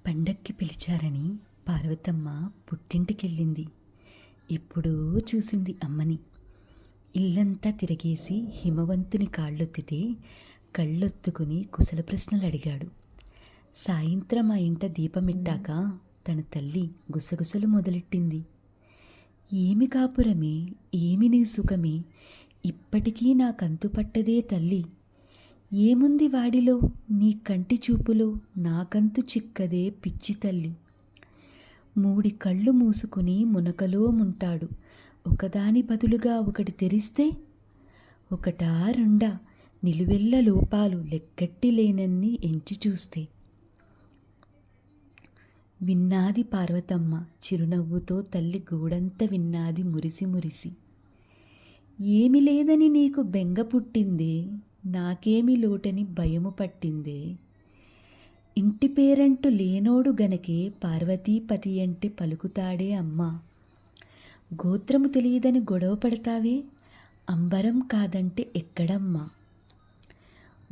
పండక్కి పిలిచారని పార్వతమ్మ పుట్టింటికెళ్ళింది. ఎప్పుడూ చూసింది అమ్మని. ఇల్లంతా తిరగేసి హిమవంతుని కాళ్ళొత్తితే కళ్ళొత్తుకుని కుశల ప్రశ్నలు అడిగాడు. సాయంత్రం ఆ ఇంట దీపమిట్టాక తన తల్లి గుసగుసలు మొదలెట్టింది. ఏమి కాపురమే, ఏమి నీ సుఖమే, ఇప్పటికీ నాకంతు పట్టదే తల్లి. ఏముంది వాడిలో, నీ కంటి చూపులో నాకంతు చిక్కదే పిచ్చి తల్లి. మూడి కళ్ళు మూసుకుని మునకలో ముంటాడు, ఒకదాని బదులుగా ఒకటి తెరిస్తే ఒకటా రెండా నిలువెల్ల లోపాలు లెక్కట్టి లేనన్ని ఎంచి చూస్తే. విన్నాది పార్వతమ్మ చిరునవ్వుతో తల్లి గూడంత విన్నాది మురిసి మురిసి. ఏమి లేదని నీకు బెంగ పుట్టిందే, నాకేమి లోటని భయము పట్టిందే. ఇంటి పేరంటూ లేనోడు గనకే పార్వతీపతి అంటే పలుకుతాడే అమ్మా. గోత్రము తెలియదని గొడవ పడతావే, అంబరం కాదంటే ఎక్కడమ్మా.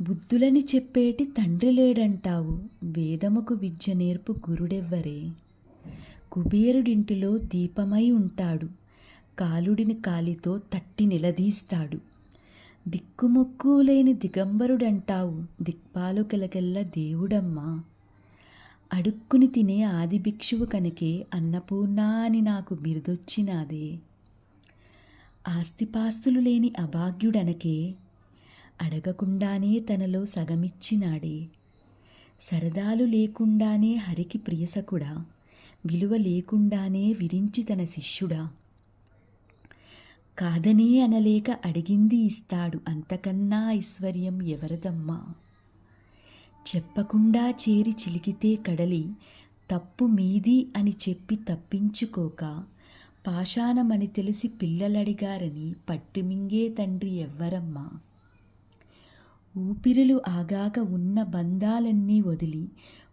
బుద్ధులని చెప్పేటి తండ్రి లేడంటావు, వేదముకు విద్య నేర్పు గురుడెవ్వరే. కుబేరుడింటిలో దీపమై ఉంటాడు, కాలుడిని కాలితో తట్టి నిలదీస్తాడు. దిక్కుమొక్కు లేని దిగంబరుడంటావు, దిక్పాలుకలకెల్ల దేవుడమ్మా. అడుక్కుని తినే ఆది భిక్షువు కనుకే అన్నపూర్ణ అని నాకు బిరుదొచ్చినాదే. ఆస్తిపాస్తులు లేని అభాగ్యుడనకే అడగకుండానే తనలో సగమిచ్చినాడే. సరదాలు లేకుండానే హరికి ప్రియసకుడా, విలువ లేకుండానే విరించి తన శిష్యుడా. కాదనే అనలేక అడిగింది ఇస్తాడు, అంతకన్నా ఐశ్వర్యం ఎవరదమ్మా. చెప్పకుండా చేరి చిలికితే కడలి, తప్పు మీది అని చెప్పి తప్పించుకోక పాషాణమని తెలిసి పిల్లలడిగారని పట్టిమింగే తండ్రి ఎవ్వరమ్మా. ఊపిరులు ఆగాక ఉన్న బంధాలన్నీ వదిలి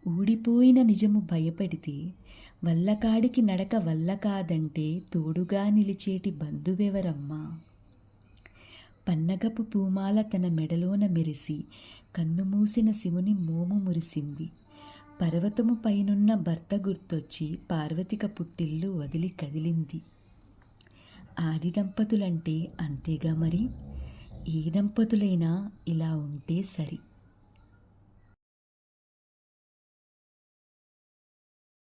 ఊడిపోయిన నిజము భయపడితే, వల్లకాడికి నడక వల్ల కాదంటే తోడుగా నిలిచేటి బంధువెవరమ్మా. పన్నగపు పూమాల తన మెడలోన మెరిసి కన్నుమూసిన శివుని మోము మురిసింది. పర్వతము పైనున్న భర్త గుర్తొచ్చి పార్వతిక పుట్టిల్లు వదిలి కదిలింది. ఆది దంపతులంటే అంతేగా మరి. ఏ దంపతులైనా ఇలా ఉంటే సరి.